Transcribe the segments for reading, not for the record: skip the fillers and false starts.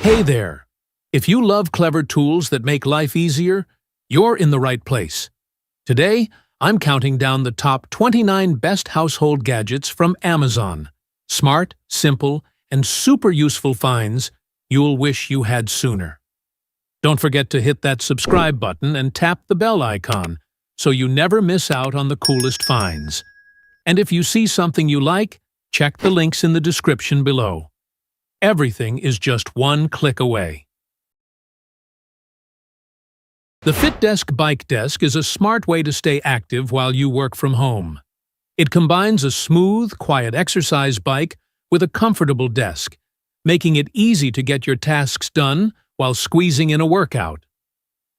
Hey there! If you love clever tools that make life easier, you're in the right place. Today, I'm counting down the top 29 best household gadgets from Amazon. Smart, simple, and super useful finds you'll wish you had sooner. Don't forget to hit that subscribe button and tap the bell icon so you never miss out on the coolest finds. And if you see something you like, check the links in the description below. Everything is just one click away. The FitDesk Bike Desk is a smart way to stay active while you work from home. It combines a smooth, quiet exercise bike with a comfortable desk, making it easy to get your tasks done while squeezing in a workout.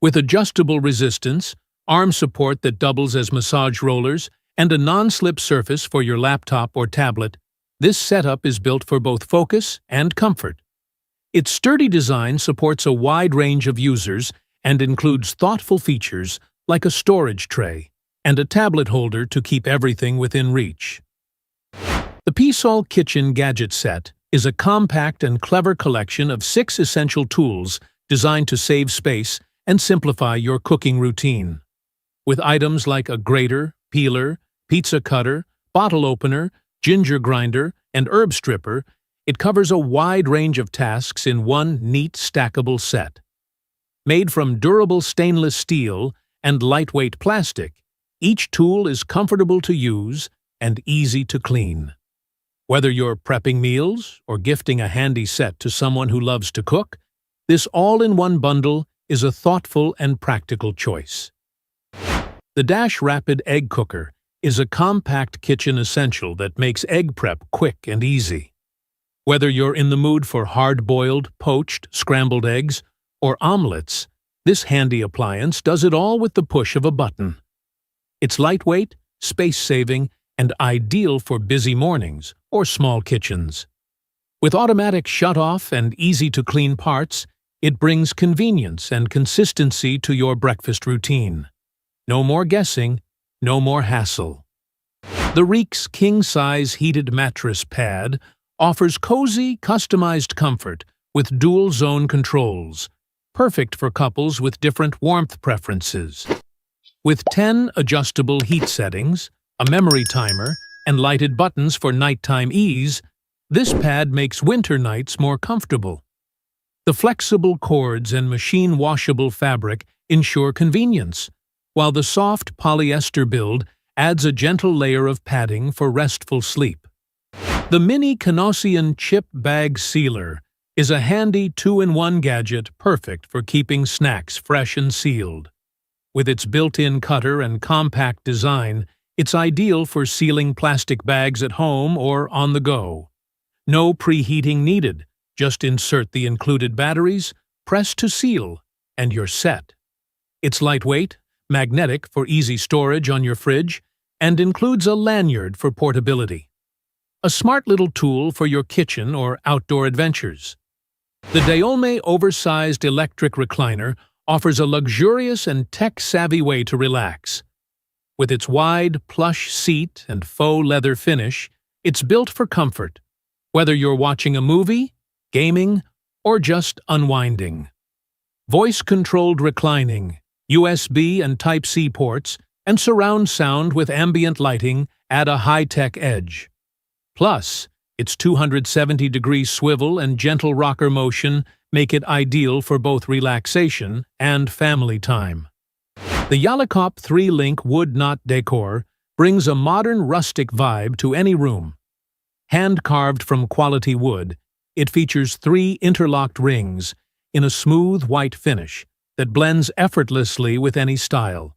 With adjustable resistance, arm support that doubles as massage rollers, and a non-slip surface for your laptop or tablet, this setup is built for both focus and comfort. Its sturdy design supports a wide range of users and includes thoughtful features like a storage tray and a tablet holder to keep everything within reach. The Peasol Kitchen Gadget Set is a compact and clever collection of 6 essential tools designed to save space and simplify your cooking routine. With items like a grater, peeler, pizza cutter, bottle opener, ginger grinder, and herb stripper, it covers a wide range of tasks in one neat, stackable set. Made from durable stainless steel and lightweight plastic, each tool is comfortable to use and easy to clean. Whether you're prepping meals or gifting a handy set to someone who loves to cook, this all-in-one bundle is a thoughtful and practical choice. The Dash Rapid Egg Cooker is a compact kitchen essential that makes egg prep quick and easy. Whether you're in the mood for hard-boiled, poached, scrambled eggs, or omelets, this handy appliance does it all with the push of a button. It's lightweight, space-saving, and ideal for busy mornings or small kitchens. With automatic shut-off and easy-to-clean parts, it brings convenience and consistency to your breakfast routine. No more guessing, no more hassle. The Reek's king-size heated mattress pad offers cozy, customized comfort with dual-zone controls, perfect for couples with different warmth preferences. With 10 adjustable heat settings, a memory timer, and lighted buttons for nighttime ease, this pad makes winter nights more comfortable. The flexible cords and machine-washable fabric ensure convenience, while the soft polyester build adds a gentle layer of padding for restful sleep. The Mini Canossian Chip Bag Sealer is a handy 2-in-1 gadget perfect for keeping snacks fresh and sealed. With its built-in cutter and compact design, it's ideal for sealing plastic bags at home or on the go. No preheating needed, just insert the included batteries, press to seal, and you're set. It's lightweight, magnetic for easy storage on your fridge, and includes a lanyard for portability. A smart little tool for your kitchen or outdoor adventures. The Daolme Oversized Electric Recliner offers a luxurious and tech-savvy way to relax. With its wide, plush seat and faux leather finish, it's built for comfort, whether you're watching a movie, gaming, or just unwinding. Voice-controlled reclining, USB and Type-C ports, and surround sound with ambient lighting add a high-tech edge. Plus, its 270-degree swivel and gentle rocker motion make it ideal for both relaxation and family time. The Yalikop 3-link wood knot decor brings a modern rustic vibe to any room. Hand-carved from quality wood, it features 3 interlocked rings in a smooth white finish that blends effortlessly with any style.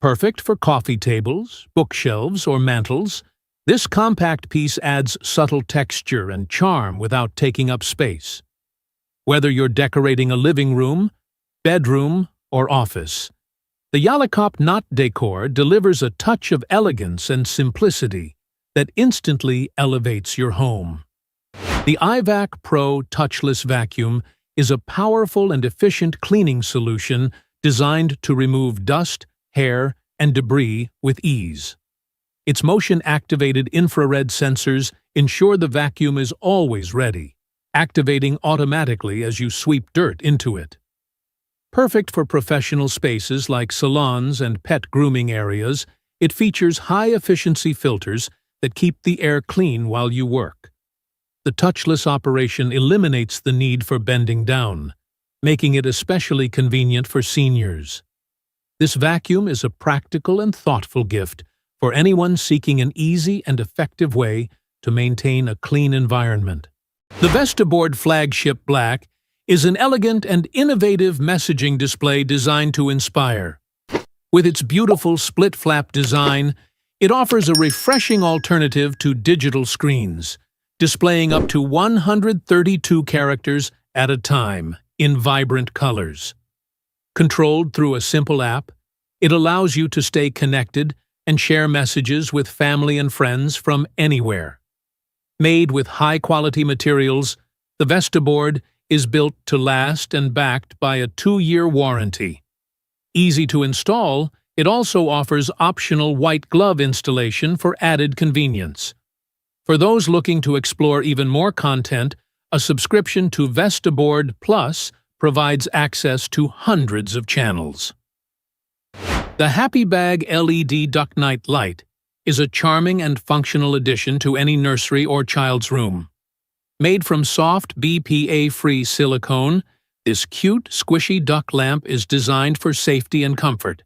Perfect for coffee tables, bookshelves, or mantels, this compact piece adds subtle texture and charm without taking up space. Whether you're decorating a living room, bedroom, or office, the Yalikop knot decor delivers a touch of elegance and simplicity that instantly elevates your home. The iVac Pro touchless vacuum is a powerful and efficient cleaning solution designed to remove dust, hair, and debris with ease. Its motion-activated infrared sensors ensure the vacuum is always ready, activating automatically as you sweep dirt into it. Perfect for professional spaces like salons and pet grooming areas, it features high-efficiency filters that keep the air clean while you work. The touchless operation eliminates the need for bending down, making it especially convenient for seniors. This vacuum is a practical and thoughtful gift for anyone seeking an easy and effective way to maintain a clean environment. The Vestaboard Flagship Black is an elegant and innovative messaging display designed to inspire. With its beautiful split-flap design, it offers a refreshing alternative to digital screens, displaying up to 132 characters at a time in vibrant colors. Controlled through a simple app, it allows you to stay connected and share messages with family and friends from anywhere. Made with high-quality materials, the Vestaboard is built to last and backed by a 2-year warranty. Easy to install, it also offers optional white glove installation for added convenience. For those looking to explore even more content, a subscription to Vestaboard Plus provides access to hundreds of channels. The Happy Bag LED Duck Night Light is a charming and functional addition to any nursery or child's room. Made from soft, BPA-free silicone, this cute, squishy duck lamp is designed for safety and comfort.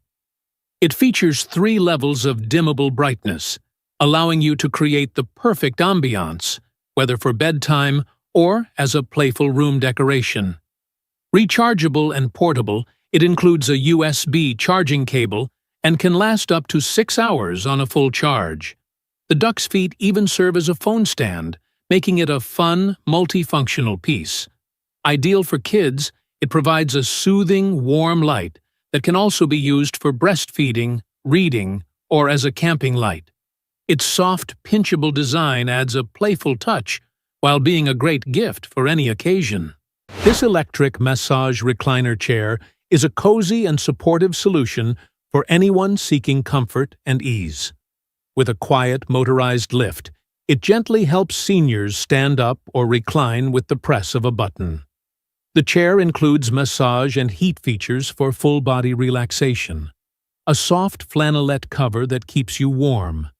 It features 3 levels of dimmable brightness, allowing you to create the perfect ambiance, whether for bedtime or as a playful room decoration. Rechargeable and portable, it includes a USB charging cable and can last up to 6 hours on a full charge. The duck's feet even serve as a phone stand, making it a fun, multifunctional piece. Ideal for kids, it provides a soothing, warm light that can also be used for breastfeeding, reading, or as a camping light. Its soft, pinchable design adds a playful touch while being a great gift for any occasion. This electric massage recliner chair is a cozy and supportive solution for anyone seeking comfort and ease. With a quiet, motorized lift, it gently helps seniors stand up or recline with the press of a button. The chair includes massage and heat features for full-body relaxation, a soft flannelette cover that keeps you warm,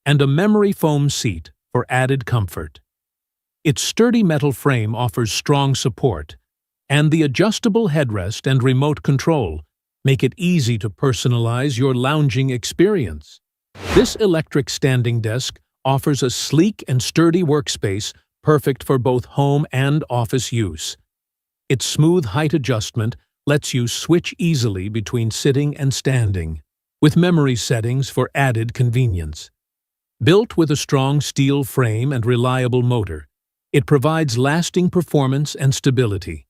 and a memory foam seat for added comfort. Its sturdy metal frame offers strong support, and the adjustable headrest and remote control make it easy to personalize your lounging experience. This electric standing desk offers a sleek and sturdy workspace perfect for both home and office use. Its smooth height adjustment lets you switch easily between sitting and standing, with memory settings for added convenience. Built with a strong steel frame and reliable motor, it provides lasting performance and stability.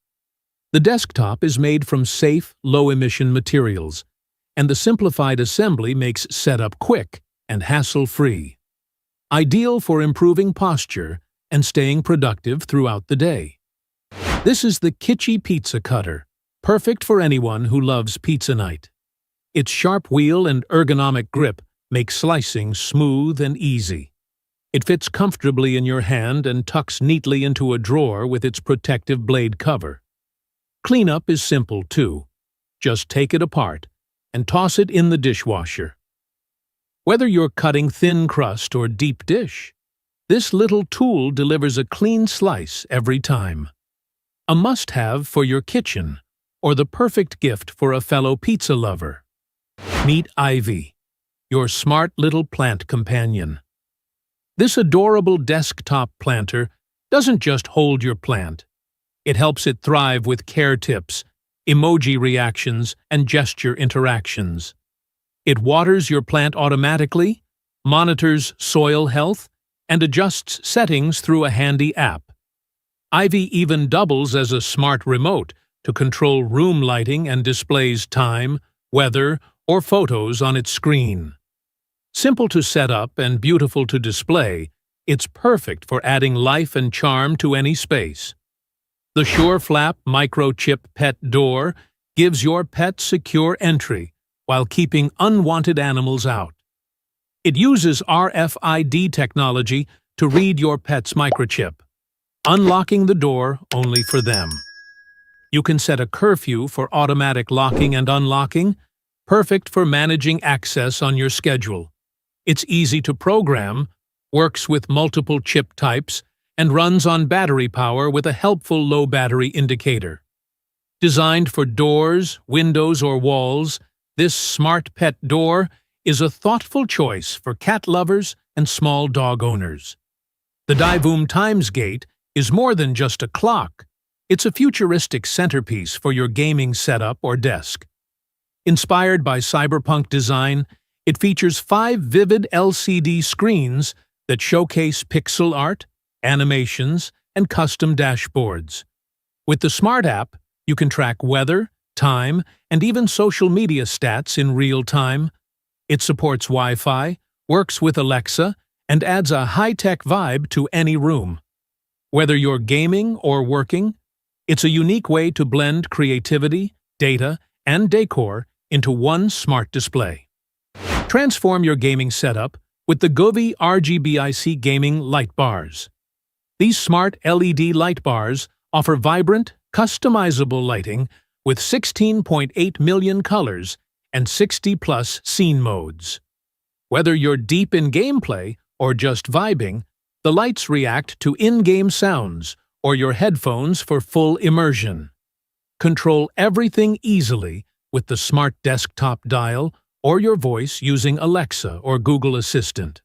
The desktop is made from safe, low-emission materials, and the simplified assembly makes setup quick and hassle-free. Ideal for improving posture and staying productive throughout the day. This is the Kitschy Pizza Cutter, perfect for anyone who loves pizza night. Its sharp wheel and ergonomic grip make slicing smooth and easy. It fits comfortably in your hand and tucks neatly into a drawer with its protective blade cover. Cleanup is simple too. Just take it apart and toss it in the dishwasher. Whether you're cutting thin crust or deep dish, this little tool delivers a clean slice every time. A must-have for your kitchen, or the perfect gift for a fellow pizza lover. Meet Ivy, your smart little plant companion. This adorable desktop planter doesn't just hold your plant. It helps it thrive with care tips, emoji reactions, and gesture interactions. It waters your plant automatically, monitors soil health, and adjusts settings through a handy app. Ivy even doubles as a smart remote to control room lighting and displays time, weather, or photos on its screen. Simple to set up and beautiful to display, it's perfect for adding life and charm to any space. The SureFlap microchip pet door gives your pet secure entry while keeping unwanted animals out. It uses RFID technology to read your pet's microchip. unlocking the door only for them. You can set a curfew for automatic locking and unlocking, perfect for managing access on your schedule. It's easy to program, works with multiple chip types, and runs on battery power with a helpful low battery indicator. Designed for doors, windows, or walls, this smart pet door is a thoughtful choice for cat lovers and small dog owners. The Divoom Times Gate is more than just a clock. It's a futuristic centerpiece for your gaming setup or desk. Inspired by cyberpunk design, it features 5 vivid LCD screens that showcase pixel art, animations, and custom dashboards. With the Smart app, you can track weather, time, and even social media stats in real time. It supports Wi-Fi, works with Alexa, and adds a high-tech vibe to any room. Whether you're gaming or working, it's a unique way to blend creativity, data, and decor into one smart display. Transform your gaming setup with the Govee RGBIC Gaming Light Bars. These smart LED light bars offer vibrant, customizable lighting with 16.8 million colors and 60-plus scene modes. Whether you're deep in gameplay or just vibing, the lights react to in-game sounds or your headphones for full immersion. Control everything easily with the smart desktop dial or your voice using Alexa or Google Assistant.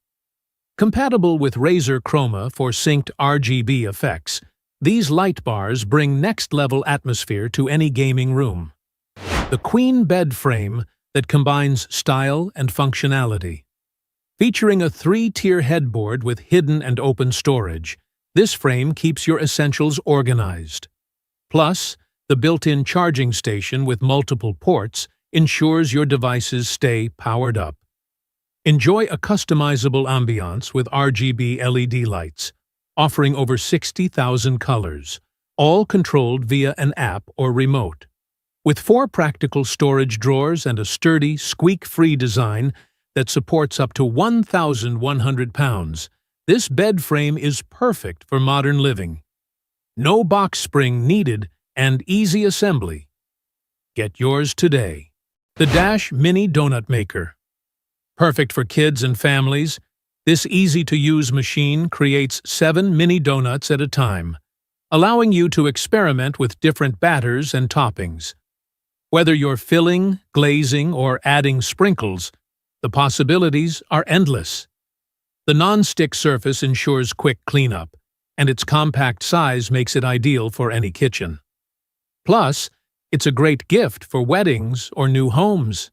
Compatible with Razer Chroma for synced RGB effects, these light bars bring next-level atmosphere to any gaming room. The queen bed frame that combines style and functionality. Featuring a 3-tier headboard with hidden and open storage, this frame keeps your essentials organized. Plus, the built-in charging station with multiple ports ensures your devices stay powered up. Enjoy a customizable ambiance with RGB LED lights, offering over 60,000 colors, all controlled via an app or remote. With 4 practical storage drawers and a sturdy, squeak-free design that supports up to 1,100 pounds, this bed frame is perfect for modern living. No box spring needed and easy assembly. Get yours today. The Dash Mini Donut Maker. Perfect for kids and families, this easy-to-use machine creates 7 mini donuts at a time, allowing you to experiment with different batters and toppings. Whether you're filling, glazing, or adding sprinkles, the possibilities are endless. The non-stick surface ensures quick cleanup, and its compact size makes it ideal for any kitchen. Plus, it's a great gift for weddings or new homes.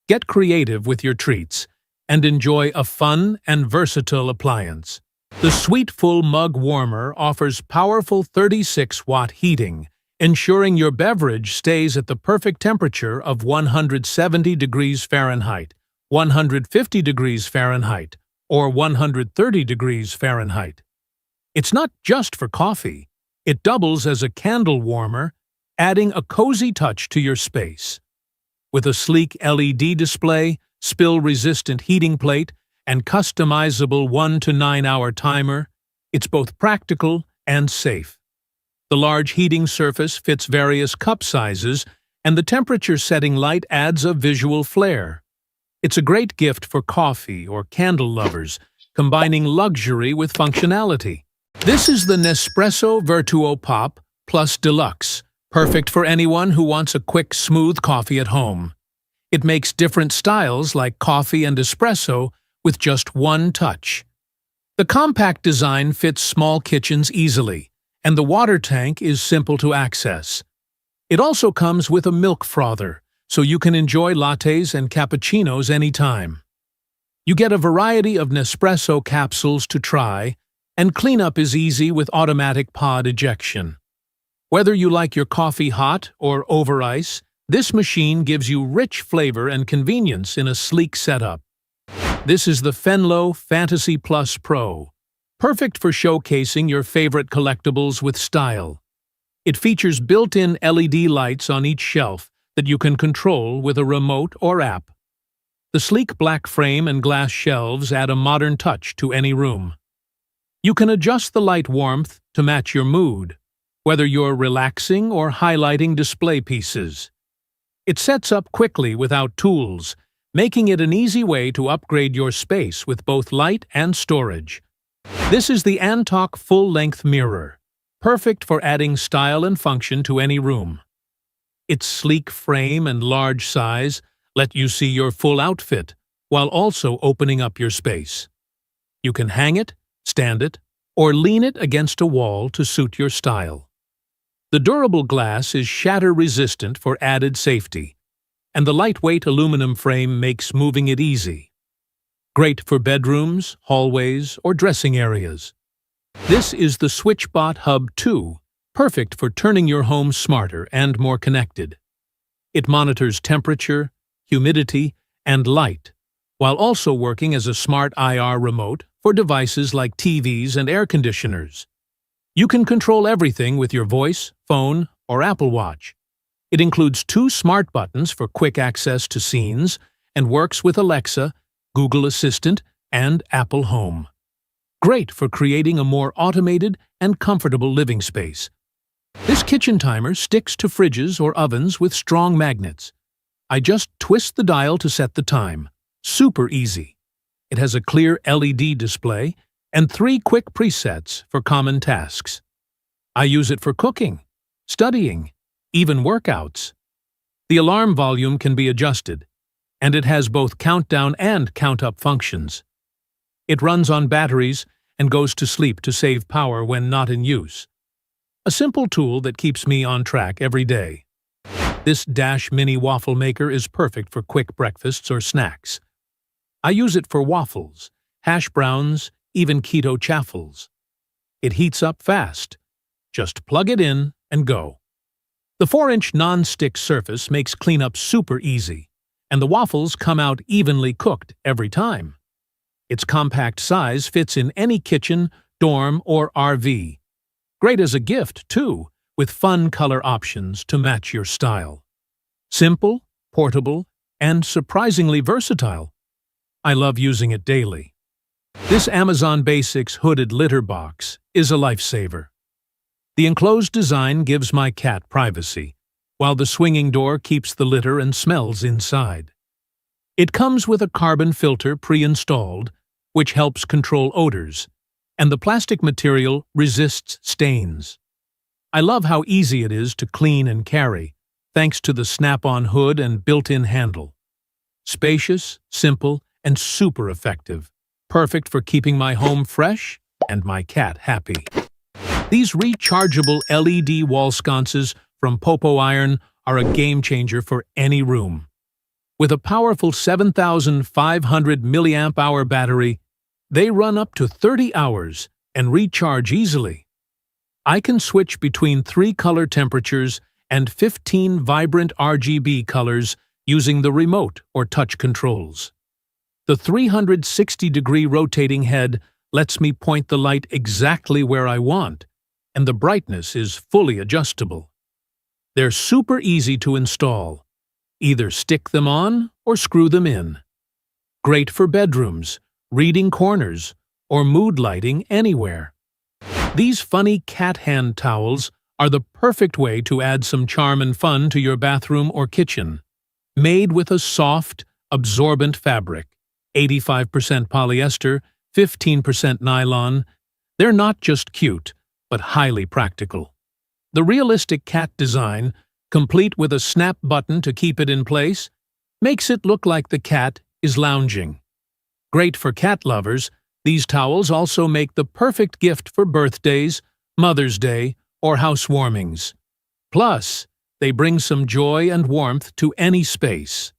Get creative with your treats and enjoy a fun and versatile appliance. The Sweetful Mug Warmer offers powerful 36-watt heating, ensuring your beverage stays at the perfect temperature of 170 degrees Fahrenheit, 150 degrees Fahrenheit, or 130 degrees Fahrenheit. It's not just for coffee. It doubles as a candle warmer, adding a cozy touch to your space. With a sleek LED display, spill-resistant heating plate, and customizable 1 to 9 hour timer, it's both practical and safe. The large heating surface fits various cup sizes, and the temperature-setting light adds a visual flair. It's a great gift for coffee or candle lovers, combining luxury with functionality. This is the Nespresso Vertuo Pop Plus Deluxe, perfect for anyone who wants a quick, smooth coffee at home. It makes different styles like coffee and espresso with just one touch. The compact design fits small kitchens easily, and the water tank is simple to access. It also comes with a milk frother, so you can enjoy lattes and cappuccinos anytime. You get a variety of Nespresso capsules to try, and cleanup is easy with automatic pod ejection. Whether you like your coffee hot or over ice, this machine gives you rich flavor and convenience in a sleek setup. This is the Fenlo Fantasy Plus Pro, perfect for showcasing your favorite collectibles with style. It features built-in LED lights on each shelf that you can control with a remote or app. The sleek black frame and glass shelves add a modern touch to any room. You can adjust the light warmth to match your mood, whether you're relaxing or highlighting display pieces. It sets up quickly without tools, making it an easy way to upgrade your space with both light and storage. This is the Antok full-length mirror, perfect for adding style and function to any room. Its sleek frame and large size let you see your full outfit, while also opening up your space. You can hang it, stand it, or lean it against a wall to suit your style. The durable glass is shatter-resistant for added safety, and the lightweight aluminum frame makes moving it easy. Great for bedrooms, hallways, or dressing areas. This is the SwitchBot Hub 2, perfect for turning your home smarter and more connected. It monitors temperature, humidity, and light, while also working as a smart IR remote for devices like TVs and air conditioners. You can control everything with your voice, phone, or Apple Watch. It includes 2 smart buttons for quick access to scenes and works with Alexa, Google Assistant, and Apple Home. Great for creating a more automated and comfortable living space. This kitchen timer sticks to fridges or ovens with strong magnets. I just twist the dial to set the time. Super easy. It has a clear LED display and 3 quick presets for common tasks. I use it for cooking, studying, even workouts. The alarm volume can be adjusted, and it has both countdown and count-up functions. It runs on batteries and goes to sleep to save power when not in use. A simple tool that keeps me on track every day. This Dash Mini waffle maker is perfect for quick breakfasts or snacks. I use it for waffles, hash browns, even keto chaffles. It heats up fast. Just plug it in and go. The 4-inch non-stick surface makes cleanup super easy, and the waffles come out evenly cooked every time. Its compact size fits in any kitchen, dorm, or RV. Great as a gift, too, with fun color options to match your style. Simple, portable, and surprisingly versatile. I love using it daily. This Amazon Basics hooded litter box is a lifesaver. The enclosed design gives my cat privacy, while the swinging door keeps the litter and smells inside. It comes with a carbon filter pre-installed, which helps control odors, and the plastic material resists stains. I love how easy it is to clean and carry, thanks to the snap-on hood and built-in handle. Spacious, simple, and super effective. Perfect for keeping my home fresh and my cat happy. These rechargeable LED wall sconces from Popo Iron are a game-changer for any room. With a powerful 7,500 mAh battery, they run up to 30 hours and recharge easily. I can switch between 3 color temperatures and 15 vibrant RGB colors using the remote or touch controls. The 360-degree rotating head lets me point the light exactly where I want, and the brightness is fully adjustable. They're super easy to install. Either stick them on or screw them in. Great for bedrooms, reading corners, or mood lighting anywhere. These funny cat hand towels are the perfect way to add some charm and fun to your bathroom or kitchen. Made with a soft, absorbent fabric, 85% polyester, 15% nylon, they're not just cute, but highly practical. The realistic cat design, complete with a snap button to keep it in place, makes it look like the cat is lounging. Great for cat lovers, these towels also make the perfect gift for birthdays, Mother's Day, or housewarmings. Plus, they bring some joy and warmth to any space.